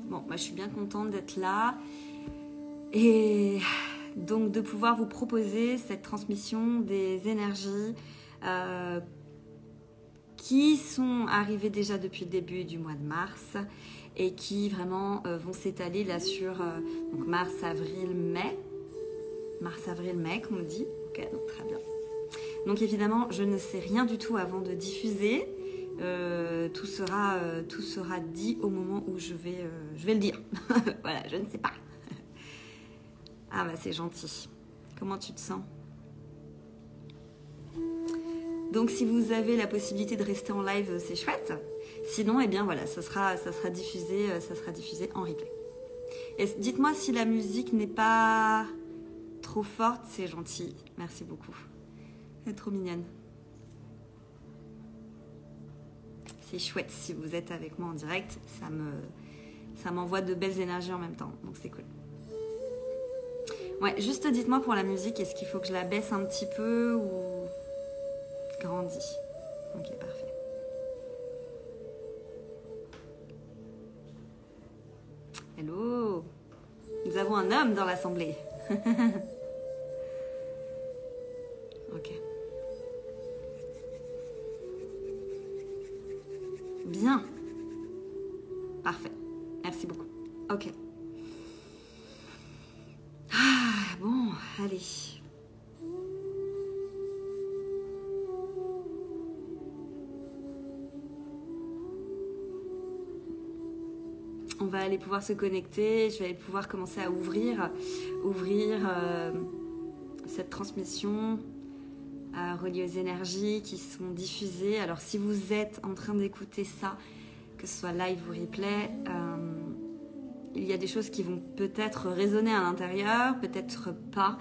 Bon, moi je suis bien contente d'être là et donc de pouvoir vous proposer cette transmission des énergies qui sont arrivées déjà depuis le début du mois de mars et qui vraiment vont s'étaler là sur donc mars, avril, mai. Mars, avril, mai, comme on dit. Ok, donc très bien. Donc évidemment, je ne sais rien du tout avant de diffuser. Tout sera dit au moment où je vais le dire. Voilà, je ne sais pas. Ah bah c'est gentil. Comment tu te sens? Donc si vous avez la possibilité de rester en live, c'est chouette. Sinon, eh bien voilà, ça sera diffusé en replay. Et dites-moi si la musique n'est pas trop forte, c'est gentil. Merci beaucoup. Elle est trop mignonne. C'est chouette si vous êtes avec moi en direct. Ça m'envoie de belles énergies en même temps. Donc c'est cool. Ouais, juste dites-moi pour la musique, est-ce qu'il faut que je la baisse un petit peu ou grandis? Ok, parfait. Hello! Nous avons un homme dans l'assemblée. Ok. Bien. Parfait. Merci beaucoup. Ok. Ah, bon, allez. On va aller pouvoir se connecter, je vais pouvoir commencer à ouvrir cette transmission reliée aux énergies qui sont diffusées. Alors si vous êtes en train d'écouter ça, que ce soit live ou replay, il y a des choses qui vont peut-être résonner à l'intérieur, peut-être pas.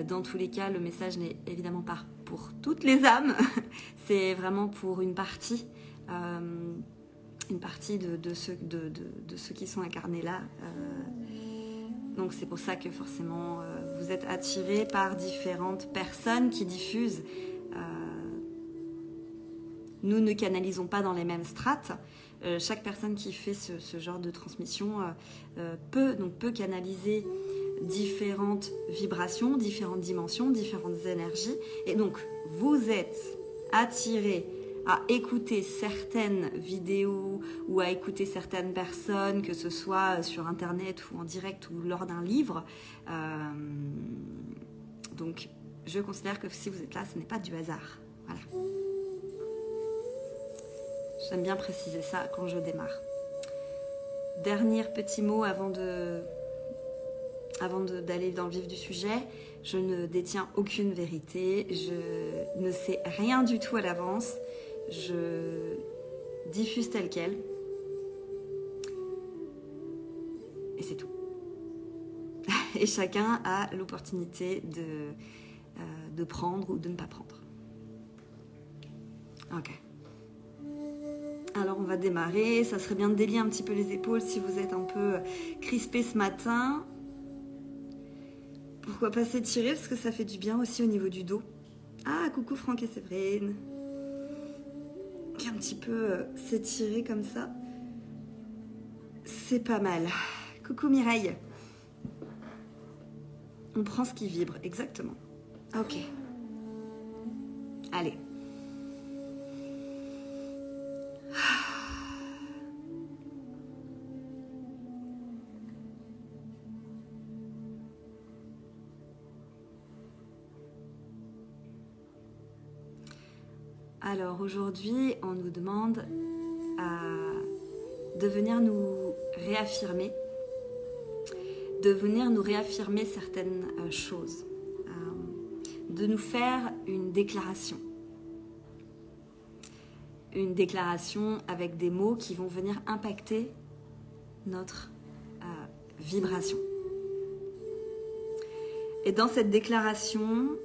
Dans tous les cas, le message n'est évidemment pas pour toutes les âmes, c'est vraiment pour une partie de ceux qui sont incarnés là. Donc c'est pour ça que forcément vous êtes attirés par différentes personnes qui diffusent. Nous ne canalisons pas dans les mêmes strates. Chaque personne qui fait ce genre de transmission peut canaliser différentes vibrations, différentes dimensions, différentes énergies. Et donc vous êtes attirés à écouter certaines vidéos ou à écouter certaines personnes, que ce soit sur internet ou en direct ou lors d'un livre. Donc je considère que si vous êtes là, ce n'est pas du hasard. Voilà. J'aime bien préciser ça quand je démarre. Dernier petit mot avant d'aller dans le vif du sujet. Je ne détiens aucune vérité, je ne sais rien du tout à l'avance. Je diffuse tel quel. Et c'est tout. Et chacun a l'opportunité de prendre ou de ne pas prendre. Ok. Alors on va démarrer. Ça serait bien de délier un petit peu les épaules si vous êtes un peu crispé ce matin. Pourquoi pas s'étirer, parce que ça fait du bien aussi au niveau du dos. Ah, coucou Franck et Séverine. Un petit peu s'étirer comme ça. C'est pas mal. Coucou Mireille. On prend ce qui vibre, exactement. Ok. Allez. Alors aujourd'hui, on nous demande de venir nous réaffirmer, certaines choses, de nous faire une déclaration avec des mots qui vont venir impacter notre vibration. Et dans cette déclaration,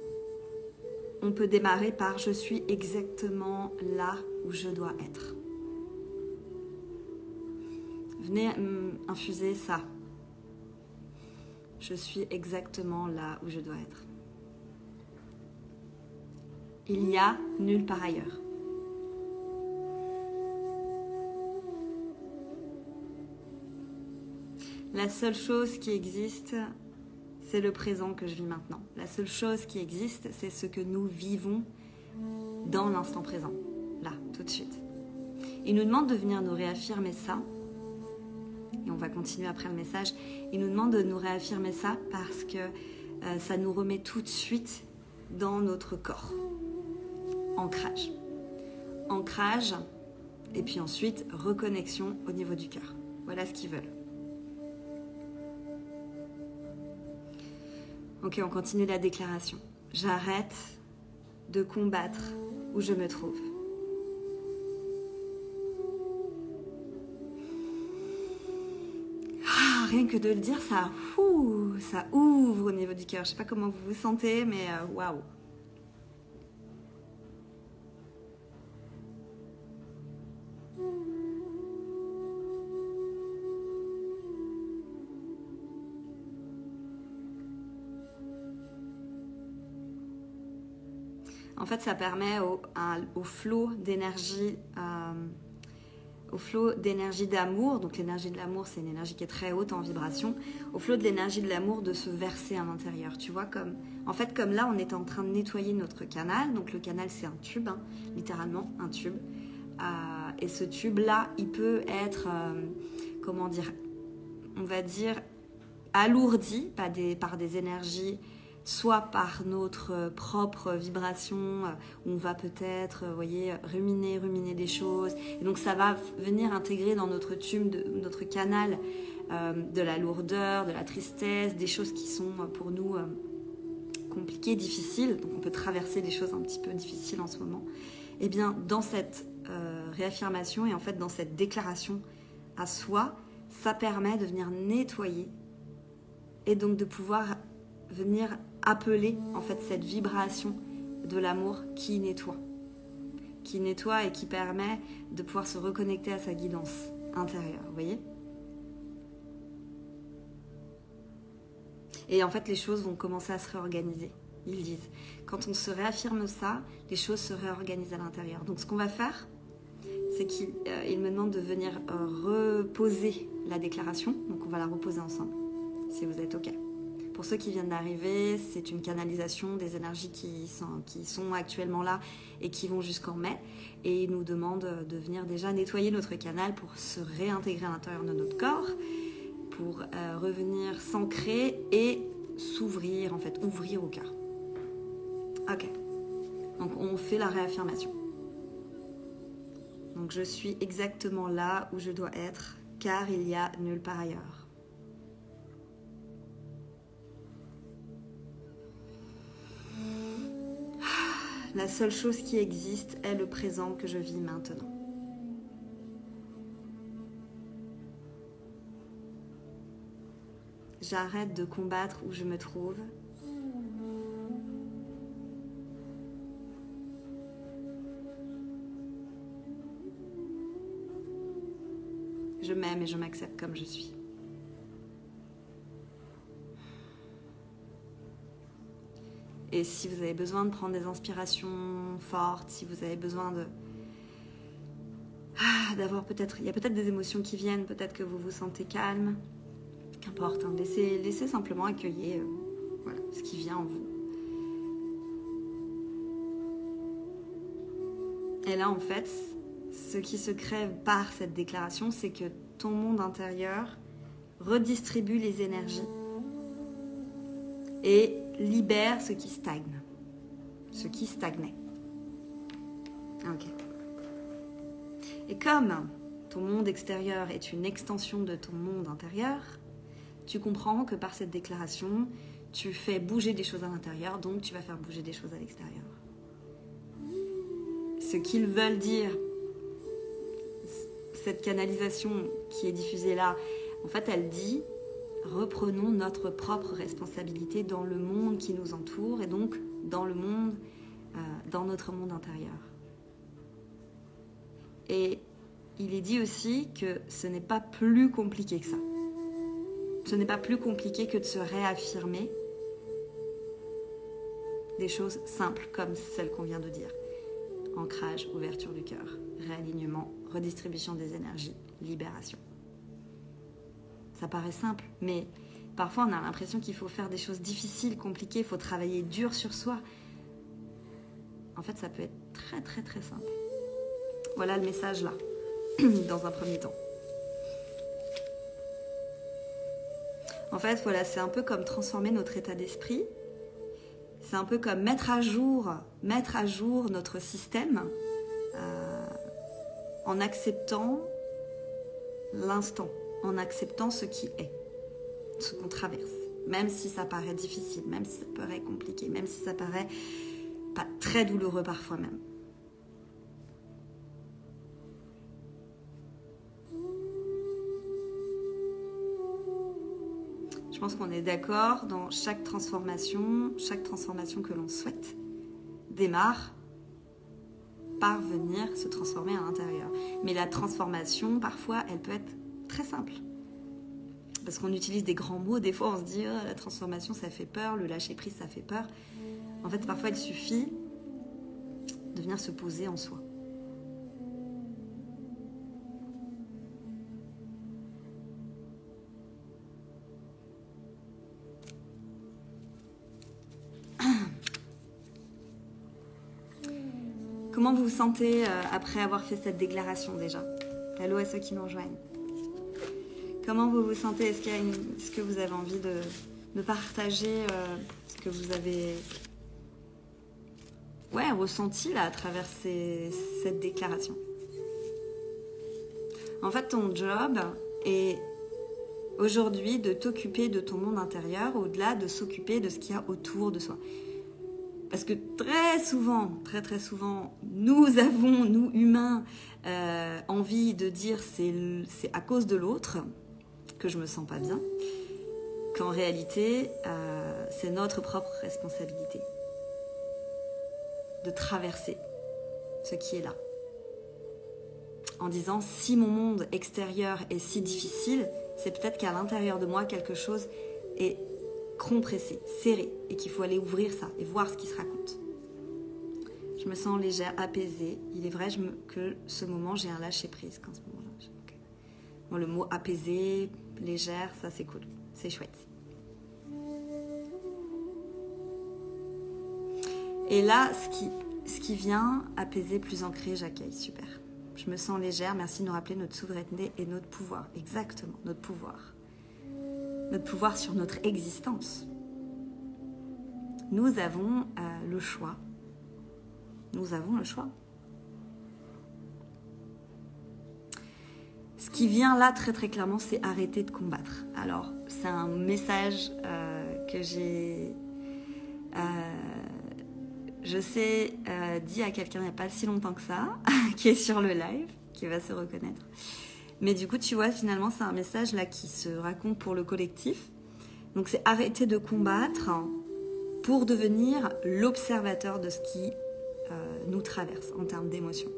on peut démarrer par « Je suis exactement là où je dois être ». Venez infuser ça. Je suis exactement là où je dois être. Il n'y a nulle part ailleurs. La seule chose qui existe, c'est le présent que je vis maintenant. La seule chose qui existe, c'est ce que nous vivons dans l'instant présent, là, tout de suite. Il nous demande de venir nous réaffirmer ça, et on va continuer après le message. Il nous demande de nous réaffirmer ça parce que ça nous remet tout de suite dans notre corps. Ancrage. Ancrage, et puis ensuite reconnexion au niveau du cœur. Voilà ce qu'ils veulent. Ok, on continue la déclaration. J'arrête de combattre où je me trouve. Ah, rien que de le dire, ça ouvre au niveau du cœur. Je ne sais pas comment vous vous sentez, mais waouh. En fait, ça permet au flot d'énergie, d'amour. Donc l'énergie de l'amour, c'est une énergie qui est très haute en vibration. Au flot de l'énergie de l'amour de se verser à l'intérieur. Tu vois, comme là, on est en train de nettoyer notre canal. Donc le canal, c'est un tube, hein, littéralement un tube. Et ce tube-là, il peut être, comment dire, on va dire, alourdi par des énergies, soit par notre propre vibration, où on va peut-être, voyez, ruminer des choses. Et donc ça va venir intégrer dans notre tube, notre canal, de la lourdeur, de la tristesse, des choses qui sont pour nous compliquées, difficiles. Donc on peut traverser des choses un petit peu difficiles en ce moment. Et bien dans cette réaffirmation et en fait dans cette déclaration à soi, ça permet de venir nettoyer et donc de pouvoir venir appeler en fait cette vibration de l'amour qui nettoie et qui permet de pouvoir se reconnecter à sa guidance intérieure, vous voyez? Et en fait les choses vont commencer à se réorganiser, ils disent. Quand on se réaffirme ça, les choses se réorganisent à l'intérieur. Donc ce qu'on va faire, c'est qu'il me demande de venir reposer la déclaration, donc on va la reposer ensemble, si vous êtes OK. Pour ceux qui viennent d'arriver, c'est une canalisation des énergies qui sont actuellement là et qui vont jusqu'en mai. Et il nous demande de venir déjà nettoyer notre canal pour se réintégrer à l'intérieur de notre corps, pour revenir s'ancrer et s'ouvrir, en fait, ouvrir au cœur. Ok. Donc on fait la réaffirmation. Donc je suis exactement là où je dois être, car il y a nulle part ailleurs. La seule chose qui existe est le présent que je vis maintenant. J'arrête de combattre où je me trouve. Je m'aime et je m'accepte comme je suis. Et si vous avez besoin de prendre des inspirations fortes, si vous avez besoin d'avoir peut-être, il y a peut-être des émotions qui viennent, peut-être que vous vous sentez calme, qu'importe, hein, laissez simplement accueillir voilà, ce qui vient en vous. Et là, en fait, ce qui se crée par cette déclaration, c'est que ton monde intérieur redistribue les énergies et libère ce qui stagne, ce qui stagnait. Ok. Et comme ton monde extérieur est une extension de ton monde intérieur, tu comprends que par cette déclaration, tu fais bouger des choses à l'intérieur, donc tu vas faire bouger des choses à l'extérieur. Ce qu'ils veulent dire, cette canalisation qui est diffusée là, en fait, elle dit reprenons notre propre responsabilité dans le monde qui nous entoure et donc dans le monde, dans notre monde intérieur. Et il est dit aussi que ce n'est pas plus compliqué que ça. Ce n'est pas plus compliqué que de se réaffirmer des choses simples comme celles qu'on vient de dire. Ancrage, ouverture du cœur, réalignement, redistribution des énergies, libération. Ça paraît simple, mais parfois on a l'impression qu'il faut faire des choses difficiles, compliquées, il faut travailler dur sur soi. En fait, ça peut être très très très simple. Voilà le message là, dans un premier temps. En fait, voilà, c'est un peu comme transformer notre état d'esprit. C'est un peu comme mettre à jour notre système en acceptant l'instant, en acceptant ce qui est, ce qu'on traverse. Même si ça paraît difficile, même si ça paraît compliqué, même si ça paraît pas très douloureux parfois même. Je pense qu'on est d'accord, dans chaque transformation que l'on souhaite démarre par venir se transformer à l'intérieur. Mais la transformation, parfois, elle peut être très simple. Parce qu'on utilise des grands mots, des fois on se dit oh, la transformation ça fait peur, le lâcher prise ça fait peur. En fait, parfois il suffit de venir se poser en soi. Comment vous vous sentez après avoir fait cette déclaration déjà? Hello à ceux qui nous rejoignent. Comment vous vous sentez? Est-ce que vous avez envie de partager ce que vous avez ressenti là à travers cette déclaration? En fait, ton job est aujourd'hui de t'occuper de ton monde intérieur au-delà de s'occuper de ce qu'il y a autour de soi. Parce que très souvent, nous avons, nous humains, envie de dire c'est à cause de l'autre que je me sens pas bien, qu'en réalité, c'est notre propre responsabilité de traverser ce qui est là. En disant, si mon monde extérieur est si difficile, c'est peut-être qu'à l'intérieur de moi, quelque chose est compressé, serré, et qu'il faut aller ouvrir ça et voir ce qui se raconte. Je me sens légère, apaisée. Il est vrai que ce moment, j'ai un lâcher-prise qu'en ce moment-là. Okay. Bon, le mot apaisé, légère, ça c'est cool, c'est chouette. Et là, ce qui vient apaiser, plus ancré, j'accueille, super. Je me sens légère, merci de nous rappeler notre souveraineté et notre pouvoir. Exactement, notre pouvoir. Notre pouvoir sur notre existence. Nous avons le choix. Nous avons le choix. Ce qui vient là très très clairement, c'est arrêter de combattre. Alors, c'est un message que j'ai, dit à quelqu'un il n'y a pas si longtemps que ça, qui est sur le live, qui va se reconnaître. Mais du coup, tu vois, finalement, c'est un message là qui se raconte pour le collectif. Donc, c'est arrêter de combattre pour devenir l'observateur de ce qui nous traverse en termes d'émotions.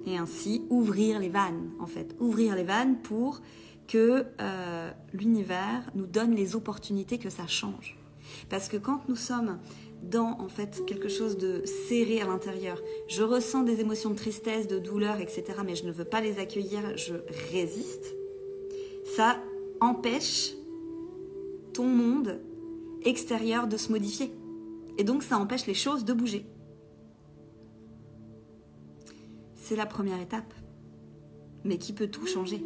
Et ainsi, ouvrir les vannes, en fait. Ouvrir les vannes pour que l'univers nous donne les opportunités que ça change. Parce que quand nous sommes dans en fait quelque chose de serré à l'intérieur, je ressens des émotions de tristesse, de douleur, etc. mais je ne veux pas les accueillir, je résiste. Ça empêche ton monde extérieur de se modifier. Et donc ça empêche les choses de bouger. C'est la première étape, mais qui peut tout changer.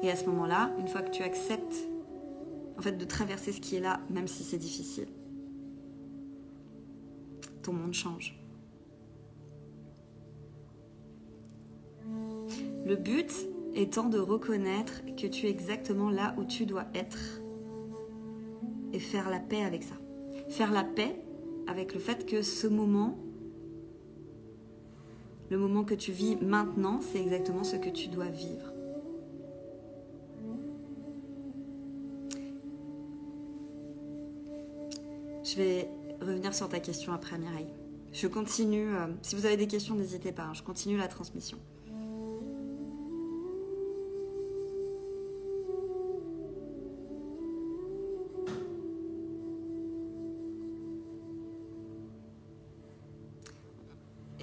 Et à ce moment-là, une fois que tu acceptes en fait, de traverser ce qui est là, même si c'est difficile, ton monde change. Le but étant de reconnaître que tu es exactement là où tu dois être et faire la paix avec ça. Faire la paix avec le fait que ce moment, le moment que tu vis maintenant, c'est exactement ce que tu dois vivre. Je vais revenir sur ta question après, Mireille. Je continue. Si vous avez des questions, n'hésitez pas. Je continue la transmission.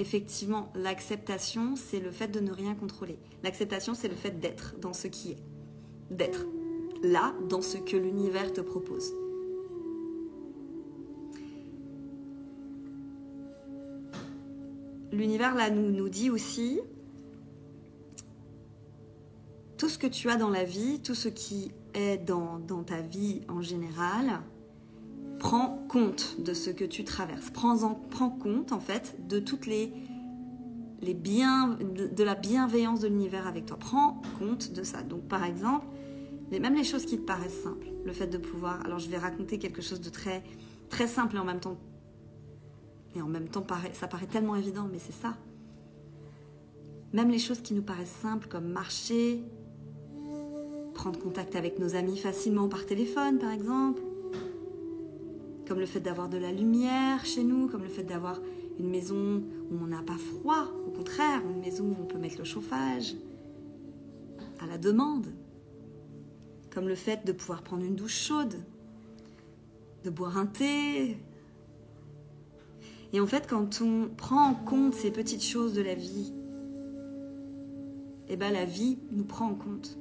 effectivement, l'acceptation, c'est le fait de ne rien contrôler. L'acceptation, c'est le fait d'être dans ce qui est. D'être là, dans ce que l'univers te propose. L'univers, là, nous dit aussi, tout ce que tu as dans la vie, tout ce qui est dans ta vie en général, prends compte de ce que tu traverses. Prends compte, en fait, de toutes de la bienveillance de l'univers avec toi. Prends compte de ça. Donc, par exemple, même les choses qui te paraissent simples, le fait de pouvoir... Alors, je vais raconter quelque chose de très, très simple et en même temps, ça paraît tellement évident, mais c'est ça. Même les choses qui nous paraissent simples, comme marcher, prendre contact avec nos amis facilement par téléphone, par exemple, comme le fait d'avoir de la lumière chez nous, comme le fait d'avoir une maison où on n'a pas froid, au contraire, une maison où on peut mettre le chauffage à la demande, comme le fait de pouvoir prendre une douche chaude, de boire un thé. Et en fait, quand on prend en compte ces petites choses de la vie, eh ben la vie nous prend en compte.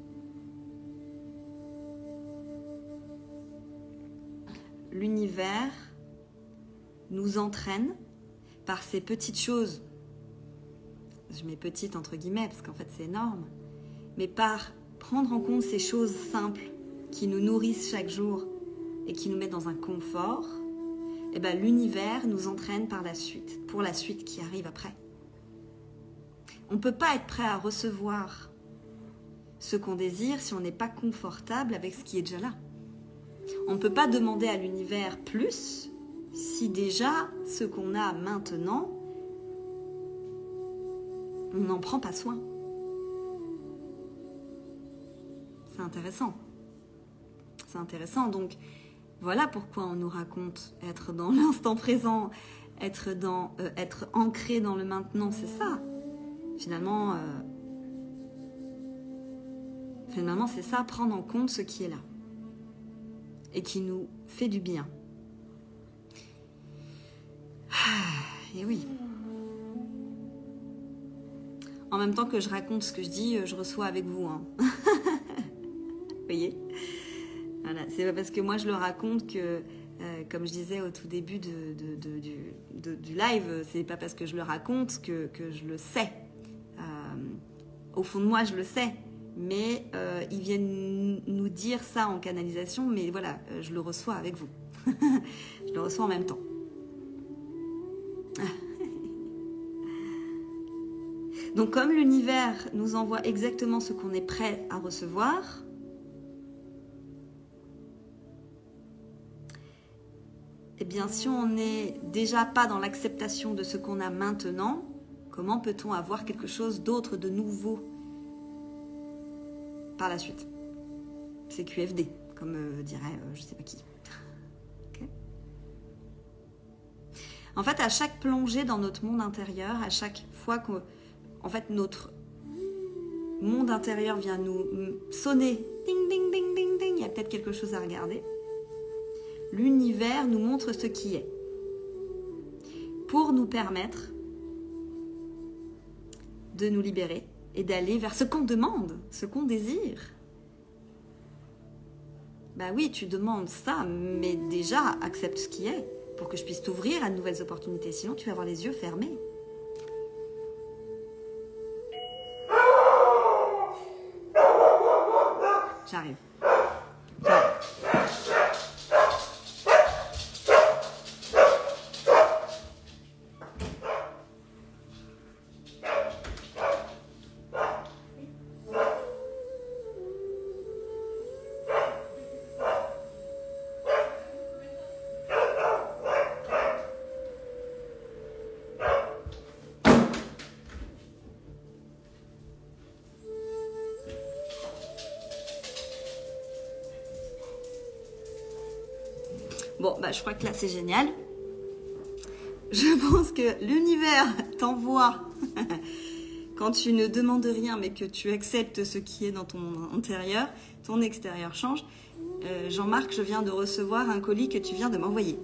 L'univers nous entraîne par ces petites choses, je mets petites entre guillemets parce qu'en fait c'est énorme, mais par prendre en compte ces choses simples qui nous nourrissent chaque jour et qui nous mettent dans un confort, eh ben, l'univers nous entraîne par la suite, pour la suite qui arrive après. On ne peut pas être prêt à recevoir ce qu'on désire si on n'est pas confortable avec ce qui est déjà là. On ne peut pas demander à l'univers plus si déjà ce qu'on a maintenant, on n'en prend pas soin. C'est intéressant. C'est intéressant. Donc, voilà pourquoi on nous raconte être dans l'instant présent, être ancré dans le maintenant, c'est ça. Finalement, c'est ça, prendre en compte ce qui est là et qui nous fait du bien. Et oui. En même temps que je raconte ce que je dis, je reçois avec vous. Hein. Vous voyez ? Voilà, c'est pas parce que moi je le raconte que, comme je disais au tout début du live, c'est pas parce que je le raconte que je le sais. Au fond de moi, je le sais. Mais ils viennent nous dire ça en canalisation, mais voilà, je le reçois avec vous. Je le reçois en même temps. Donc comme l'univers nous envoie exactement ce qu'on est prêt à recevoir, eh bien si on n'est déjà pas dans l'acceptation de ce qu'on a maintenant, comment peut-on avoir quelque chose d'autre, de nouveau par la suite? C'est QFD, comme dirait je sais pas qui. Okay. En fait, à chaque plongée dans notre monde intérieur, à chaque fois que notre monde intérieur vient nous sonner, ding, ding, ding, ding, ding, il y a peut-être quelque chose à regarder, l'univers nous montre ce qui est pour nous permettre de nous libérer et d'aller vers ce qu'on demande, ce qu'on désire. Bah oui, tu demandes ça, mais déjà, accepte ce qui est pour que je puisse t'ouvrir à de nouvelles opportunités. Sinon, tu vas avoir les yeux fermés. J'arrive. Bon, bah, je crois que là, c'est génial. Je pense que l'univers t'envoie, quand tu ne demandes rien, mais que tu acceptes ce qui est dans ton intérieur, ton extérieur change. Jean-Marc, je viens de recevoir un colis que tu viens de m'envoyer.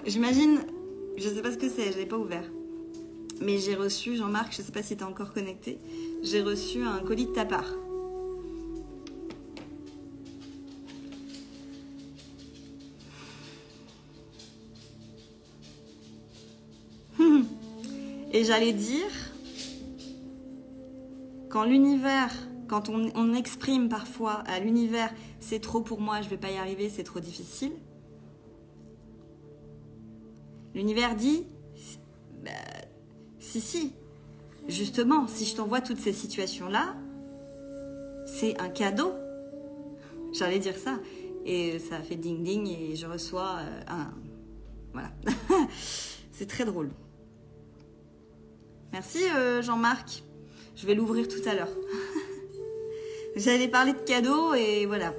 J'imagine Je sais pas ce que c'est, je l'ai pas ouvert. Mais j'ai reçu, Jean-Marc, je sais pas si tu es encore connecté, j'ai reçu un colis de ta part. Et j'allais dire, quand l'univers, quand on exprime parfois à l'univers, c'est trop pour moi, je vais pas y arriver, c'est trop difficile. L'univers dit, bah, si, justement, si je t'envoie toutes ces situations-là, c'est un cadeau. J'allais dire ça. Et ça fait ding ding et je reçois un... Voilà. C'est très drôle. Merci Jean-Marc. Je vais l'ouvrir tout à l'heure. J'allais parler de cadeaux et voilà.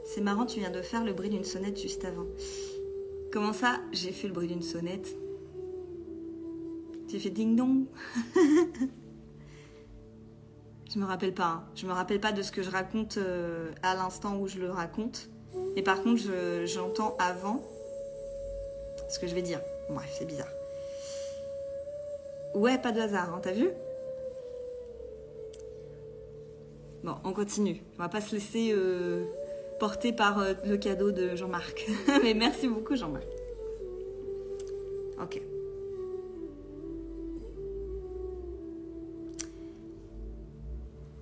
C'est marrant, tu viens de faire le bruit d'une sonnette juste avant. Comment ça, j'ai fait le bruit d'une sonnette? J'ai fait ding-dong. Je me rappelle pas. Hein. Je me rappelle pas de ce que je raconte à l'instant où je le raconte. Et par contre, j'entends avant ce que je vais dire. Bref, c'est bizarre. Ouais, pas de hasard, hein, t'as vu? Bon, on continue. On va pas se laisser porter par le cadeau de Jean-Marc. Mais merci beaucoup, Jean-Marc. Ok.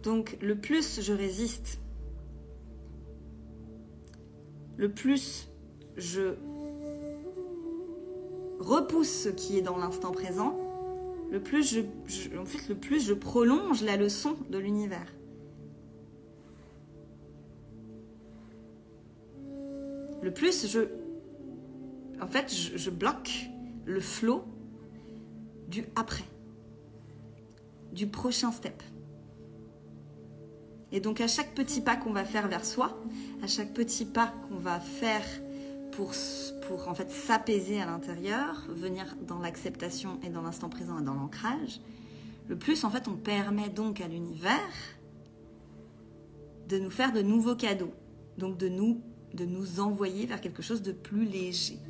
Donc, le plus je résiste, le plus je repousse ce qui est dans l'instant présent, le plus le plus je prolonge la leçon de l'univers. Le plus je bloque le flow du après, du prochain step. Et donc à chaque petit pas qu'on va faire vers soi, à chaque petit pas qu'on va faire pour en fait s'apaiser à l'intérieur, venir dans l'acceptation et dans l'instant présent et dans l'ancrage, le plus en fait on permet donc à l'univers de nous faire de nouveaux cadeaux, donc de nous envoyer vers quelque chose de plus léger.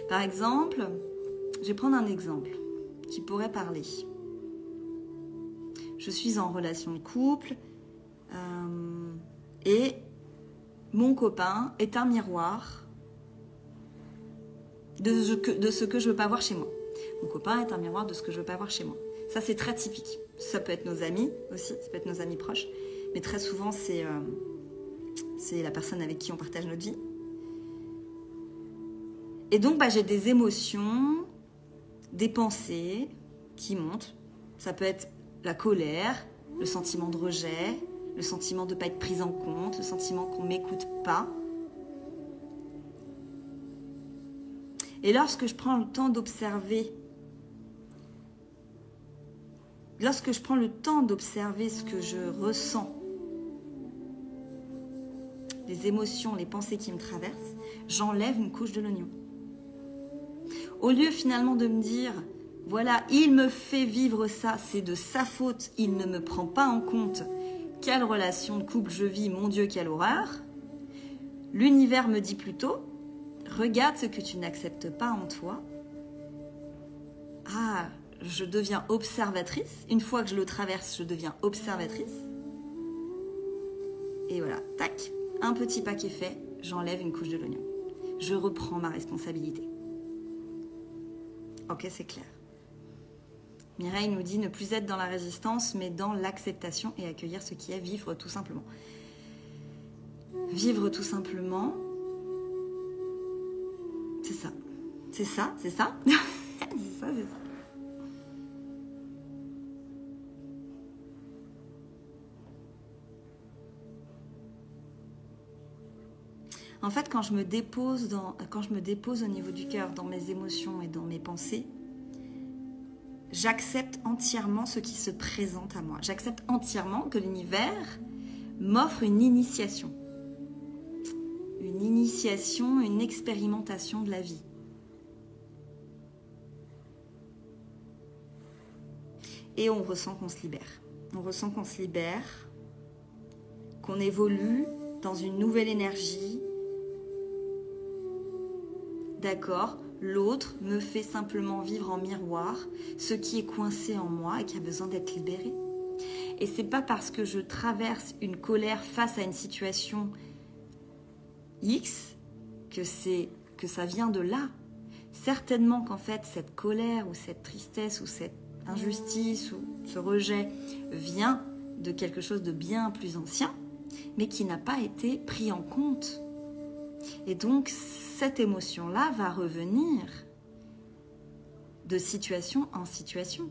Par exemple, je vais prendre un exemple qui pourrait parler. Je suis en relation de couple et mon copain est un miroir de ce que je veux pas voir chez moi. Mon copain est un miroir de ce que je veux pas voir chez moi. Ça, c'est très typique. Ça peut être nos amis aussi, ça peut être nos amis proches, mais très souvent, c'est la personne avec qui on partage notre vie. Et donc, j'ai des émotions, des pensées qui montent. Ça peut être la colère, le sentiment de rejet, le sentiment de ne pas être prise en compte, le sentiment qu'on ne m'écoute pas. Et lorsque je prends le temps d'observer, ce que je ressens, les émotions, les pensées qui me traversent, j'enlève une couche de l'oignon. Au lieu finalement de me dire, voilà, il me fait vivre ça, c'est de sa faute, il ne me prend pas en compte, quelle relation de couple je vis, mon Dieu, quelle horreur. L'univers me dit plutôt, regarde ce que tu n'acceptes pas en toi. Ah, je deviens observatrice. Une fois que je le traverse, je deviens observatrice. Et voilà, tac, un petit pas qui est fait, j'enlève une couche de l'oignon. Je reprends ma responsabilité. Ok, c'est clair. Mireille nous dit ne plus être dans la résistance, mais dans l'acceptation et accueillir ce qui est, vivre tout simplement. Vivre tout simplement, c'est ça. C'est ça, c'est ça. C'est ça, c'est ça. En fait, quand je me dépose au niveau du cœur, dans mes émotions et dans mes pensées, j'accepte entièrement ce qui se présente à moi. J'accepte entièrement que l'univers m'offre une initiation. Une initiation, une expérimentation de la vie. Et on ressent qu'on se libère. On ressent qu'on se libère, qu'on évolue dans une nouvelle énergie. D'accord, l'autre me fait simplement vivre en miroir ce qui est coincé en moi et qui a besoin d'être libéré. Et c'est pas parce que je traverse une colère face à une situation X que ça vient de là. Certainement qu'en fait cette colère ou cette tristesse ou cette injustice ou ce rejet vient de quelque chose de bien plus ancien, mais qui n'a pas été pris en compte. Et donc cette émotion-là va revenir de situation en situation.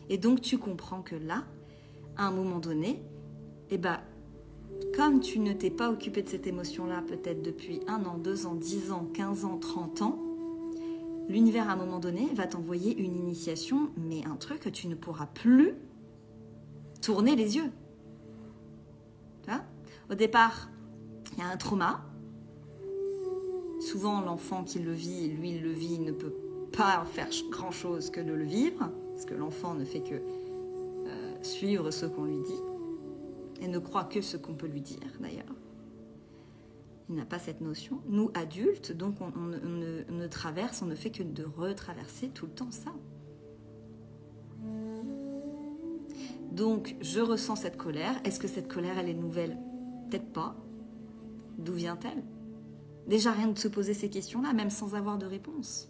Et donc tu comprends que là, à un moment donné, comme tu ne t'es pas occupé de cette émotion-là peut-être depuis 1 an, 2 ans, 10 ans, 15 ans, 30 ans, l'univers à un moment donné va t'envoyer une initiation, mais un truc que tu ne pourras plus tourner les yeux. Tu vois ? Au départ, il y a un trauma. Souvent, l'enfant qui le vit, lui, il le vit, il ne peut pas faire grand-chose que de le vivre, parce que l'enfant ne fait que suivre ce qu'on lui dit, et ne croit que ce qu'on peut lui dire, d'ailleurs. Il n'a pas cette notion. Nous, adultes, donc, on ne traverse, on ne fait que de retraverser tout le temps ça. Donc, je ressens cette colère. Est-ce que cette colère, elle est nouvelle ? Peut-être pas. D'où vient-elle ? Déjà, rien de se poser ces questions-là, même sans avoir de réponse.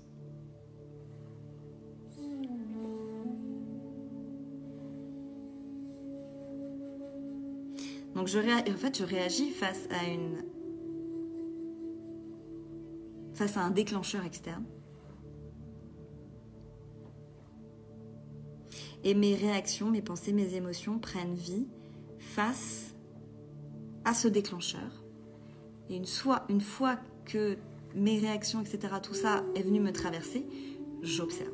Donc, je réagis face à un déclencheur externe. Et mes réactions, mes pensées, mes émotions prennent vie face à ce déclencheur. Et une fois que mes réactions, etc., tout ça est venu me traverser, j'observe.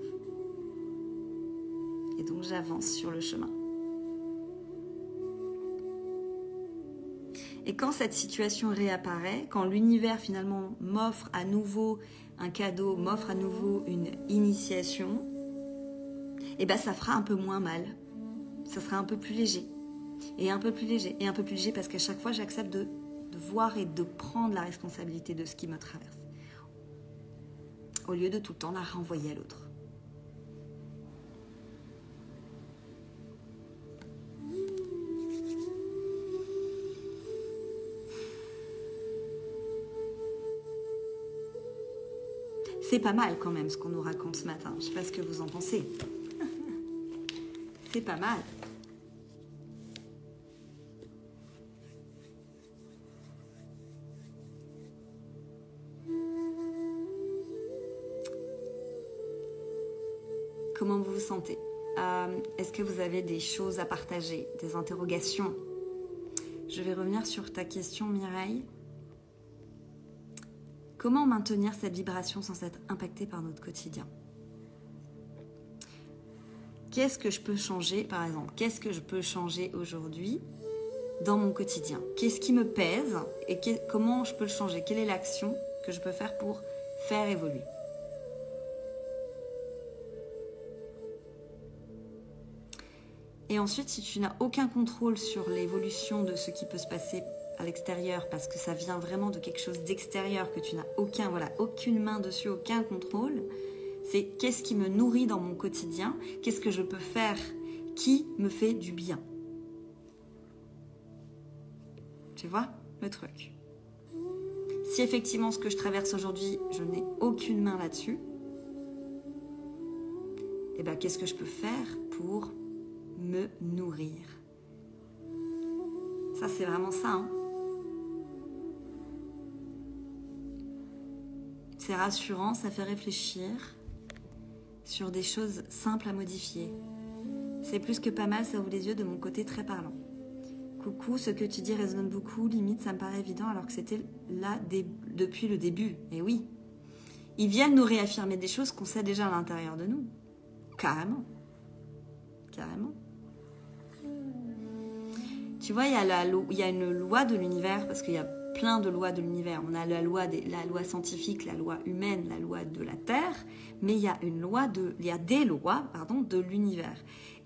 Et donc j'avance sur le chemin. Et quand cette situation réapparaît, quand l'univers finalement m'offre à nouveau un cadeau, m'offre à nouveau une initiation, ça fera un peu moins mal. Ça sera un peu plus léger. Et un peu plus léger. Et un peu plus léger parce qu'à chaque fois, j'accepte de voir et de prendre la responsabilité de ce qui me traverse. Au lieu de tout le temps la renvoyer à l'autre. C'est pas mal quand même ce qu'on nous raconte ce matin. Je ne sais pas ce que vous en pensez. C'est pas mal. Comment vous vous sentez ? Est-ce que vous avez des choses à partager, des interrogations ? Je vais revenir sur ta question, Mireille. Comment maintenir cette vibration sans être impacté par notre quotidien ? Qu'est-ce que je peux changer, par exemple ? Qu'est-ce que je peux changer aujourd'hui dans mon quotidien ? Qu'est-ce qui me pèse et comment je peux le changer ? Quelle est l'action que je peux faire pour faire évoluer ? Et ensuite, si tu n'as aucun contrôle sur l'évolution de ce qui peut se passer à l'extérieur, parce que ça vient vraiment de quelque chose d'extérieur, que tu n'as aucune main dessus, aucun contrôle, c'est qu'est-ce qui me nourrit dans mon quotidien, qu'est-ce que je peux faire qui me fait du bien. Tu vois le truc. Si effectivement ce que je traverse aujourd'hui, je n'ai aucune main là-dessus, qu'est-ce que je peux faire pour me nourrir ? Ça, c'est vraiment ça, hein. C'est rassurant, ça fait réfléchir sur des choses simples à modifier. C'est plus que pas mal, ça ouvre les yeux de mon côté très parlant. Coucou, ce que tu dis résonne beaucoup, limite ça me paraît évident alors que c'était là depuis le début. Et oui, ils viennent nous réaffirmer des choses qu'on sait déjà à l'intérieur de nous. Carrément. Carrément. Tu vois, il y a une loi de l'univers, parce qu'il y a plein de lois de l'univers. On a la loi scientifique, la loi humaine, la loi de la Terre, mais il y a des lois de l'univers.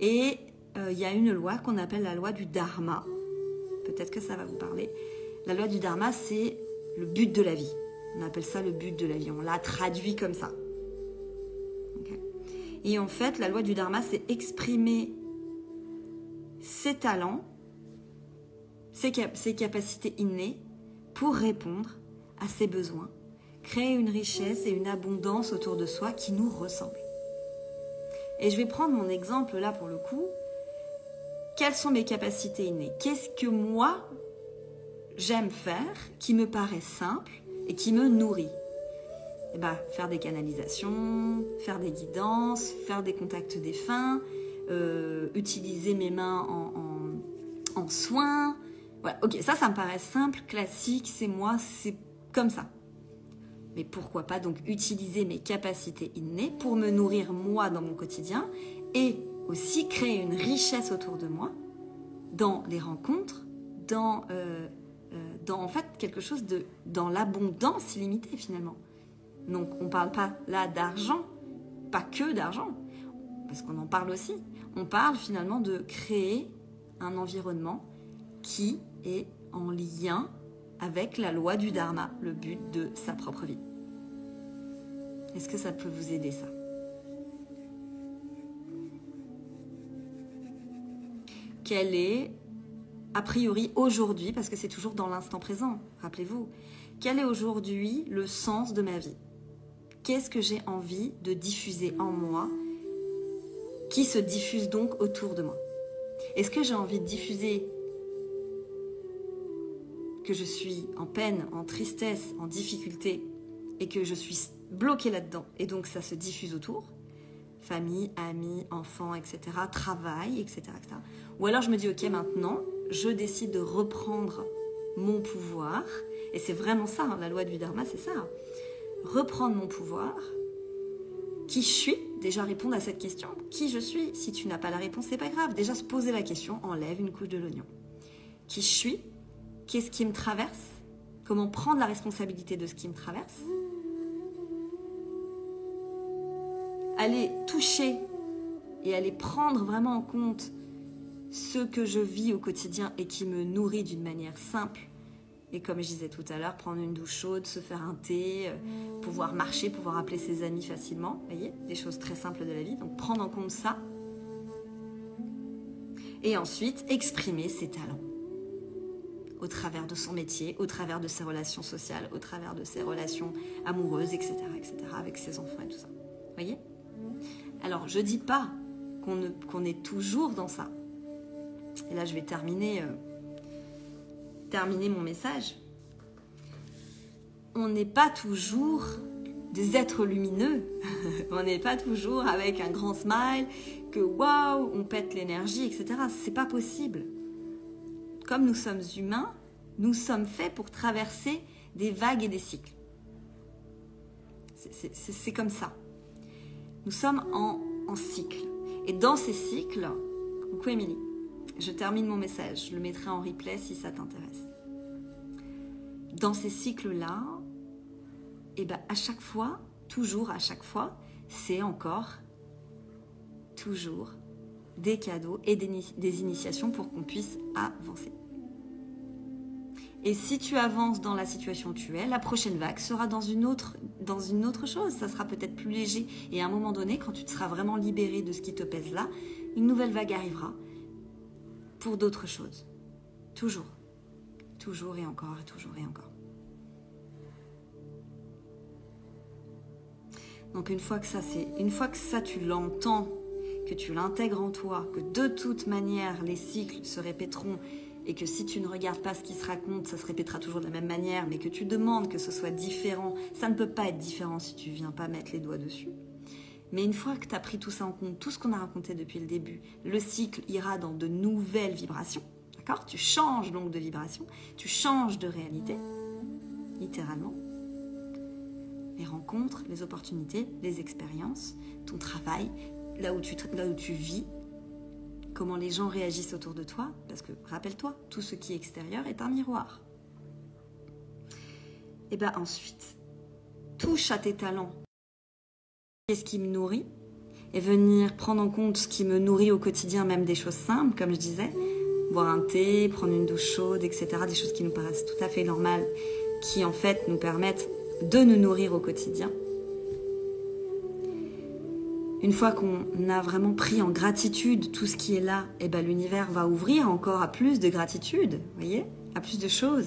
Et il y a une loi qu'on appelle la loi du Dharma. Peut-être que ça va vous parler. La loi du Dharma, c'est le but de la vie. On appelle ça le but de la vie. On l'a traduit comme ça. Okay. Et en fait, la loi du Dharma, c'est exprimer ses talents, ses capacités innées pour répondre à ses besoins, créer une richesse et une abondance autour de soi qui nous ressemblent. Et je vais prendre mon exemple là pour le coup. Quelles sont mes capacités innées? Qu'est-ce que moi, j'aime faire, qui me paraît simple et qui me nourrit? Eh ben, faire des canalisations, faire des guidances, faire des contacts défunts, utiliser mes mains en soins. Voilà, ok, ça me paraît simple, classique, c'est moi, c'est comme ça. Mais pourquoi pas donc utiliser mes capacités innées pour me nourrir moi dans mon quotidien et aussi créer une richesse autour de moi dans les rencontres, dans en fait quelque chose dans l'abondance illimitée finalement. Donc on ne parle pas là d'argent, pas que d'argent, parce qu'on en parle aussi. On parle finalement de créer un environnement qui est en lien avec la loi du Dharma, le but de sa propre vie. Est-ce que ça peut vous aider ça? Quel est, a priori aujourd'hui, parce que c'est toujours dans l'instant présent, rappelez-vous, quel est aujourd'hui le sens de ma vie? Qu'est-ce que j'ai envie de diffuser en moi, qui se diffuse donc autour de moi? Est-ce que j'ai envie de diffuser que je suis en peine, en tristesse, en difficulté et que je suis bloquée là-dedans et donc ça se diffuse autour, famille, amis, enfants, etc., travail, etc., etc. Ou alors je me dis ok, maintenant je décide de reprendre mon pouvoir et c'est vraiment ça, hein, la loi du Dharma, c'est ça, reprendre mon pouvoir. Qui je suis? Déjà répondre à cette question. Qui je suis? Si tu n'as pas la réponse, c'est pas grave. Déjà se poser la question, enlève une couche de l'oignon. Qui je suis? Qu'est-ce qui me traverse? Comment prendre la responsabilité de ce qui me traverse? Aller toucher et aller prendre vraiment en compte ce que je vis au quotidien et qui me nourrit d'une manière simple. Et comme je disais tout à l'heure, prendre une douche chaude, se faire un thé, pouvoir marcher, pouvoir appeler ses amis facilement. Vous voyez, des choses très simples de la vie. Donc prendre en compte ça. Et ensuite, exprimer ses talents. Au travers de son métier, au travers de ses relations sociales, au travers de ses relations amoureuses, etc., avec ses enfants et tout ça. Vous voyez? Alors, je ne dis pas qu'on est toujours dans ça. Et là, je vais terminer mon message. On n'est pas toujours des êtres lumineux. On n'est pas toujours avec un grand smile, que waouh, on pète l'énergie, etc. C'est pas possible. Comme nous sommes humains, nous sommes faits pour traverser des vagues et des cycles. C'est comme ça. Nous sommes en cycle. Et dans ces cycles, coucou Émilie, je termine mon message, je le mettrai en replay si ça t'intéresse. Dans ces cycles-là, et ben à chaque fois, toujours à chaque fois, c'est encore toujours des cadeaux et des initiations pour qu'on puisse avancer. Et si tu avances dans la situation où tu es, la prochaine vague sera dans une autre chose. Ça sera peut-être plus léger. Et à un moment donné, quand tu te seras vraiment libéré de ce qui te pèse là, une nouvelle vague arrivera pour d'autres choses. Toujours. Toujours et encore et toujours et encore. Donc une fois que ça tu l'entends, que tu l'intègres en toi, que de toute manière les cycles se répéteront et que si tu ne regardes pas ce qui se raconte, ça se répétera toujours de la même manière, mais que tu demandes que ce soit différent, ça ne peut pas être différent si tu ne viens pas mettre les doigts dessus. Mais une fois que tu as pris tout ça en compte, tout ce qu'on a raconté depuis le début, le cycle ira dans de nouvelles vibrations, d'accord? Tu changes donc de vibration, tu changes de réalité, littéralement. Les rencontres, les opportunités, les expériences, ton travail, là où tu vis, comment les gens réagissent autour de toi, parce que, rappelle-toi, tout ce qui est extérieur est un miroir. Et bien ensuite, touche à tes talents. Qu'est-ce qui me nourrit? Et venir prendre en compte ce qui me nourrit au quotidien, même des choses simples, comme je disais. boire un thé, prendre une douche chaude, etc. Des choses qui nous paraissent tout à fait normales, qui en fait nous permettent de nous nourrir au quotidien. Une fois qu'on a vraiment pris en gratitude tout ce qui est là, et ben l'univers va ouvrir encore à plus de gratitude, vous voyez, à plus de choses.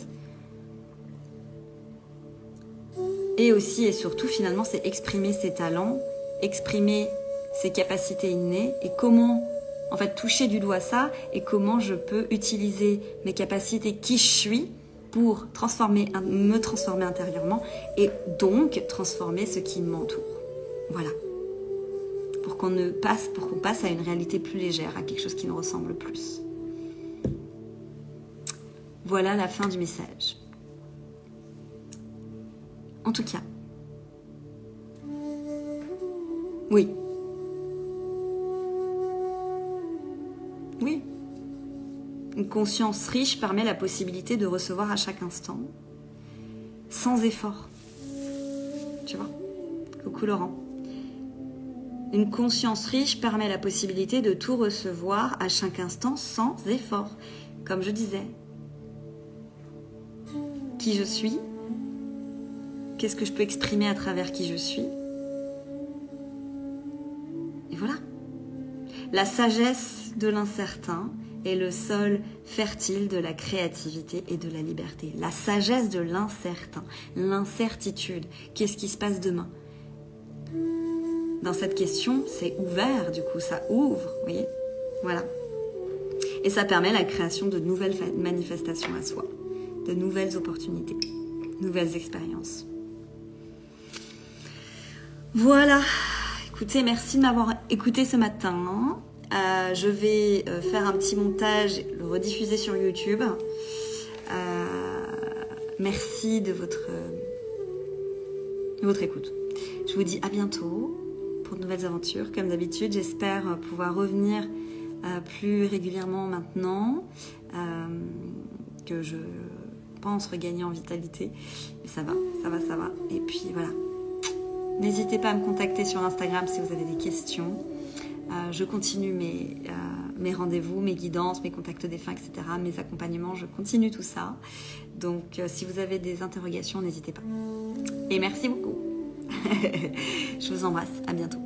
Et aussi et surtout, finalement, c'est exprimer ses talents, exprimer ses capacités innées et comment, en fait, toucher du doigt ça et comment je peux utiliser mes capacités qui je suis pour me transformer intérieurement et donc transformer ce qui m'entoure. Voilà. Pour qu'on passe à une réalité plus légère, à quelque chose qui nous ressemble plus. Voilà la fin du message. En tout cas, oui. Oui. Une conscience riche permet la possibilité de recevoir à chaque instant, sans effort. Tu vois? Coucou Laurent. Une conscience riche permet la possibilité de tout recevoir à chaque instant sans effort. Comme je disais, qui je suis, qu'est-ce que je peux exprimer à travers qui je suis. Et voilà. La sagesse de l'incertain est le sol fertile de la créativité et de la liberté. La sagesse de l'incertain, l'incertitude. Qu'est-ce qui se passe demain? Dans cette question, c'est ouvert, du coup, ça ouvre, vous voyez? Voilà. Et ça permet la création de nouvelles manifestations à soi, de nouvelles opportunités, nouvelles expériences. Voilà. Écoutez, merci de m'avoir écouté ce matin. Je vais faire un petit montage, le rediffuser sur YouTube. Merci de votre écoute. Je vous dis à bientôt pour de nouvelles aventures. Comme d'habitude, j'espère pouvoir revenir plus régulièrement maintenant, que je pense regagner en vitalité. Mais ça va. Et puis voilà. N'hésitez pas à me contacter sur Instagram si vous avez des questions. Je continue mes rendez-vous, mes guidances, mes contacts défunts, etc. Mes accompagnements, je continue tout ça. Donc, si vous avez des interrogations, n'hésitez pas. Et merci beaucoup. Je vous embrasse. À bientôt.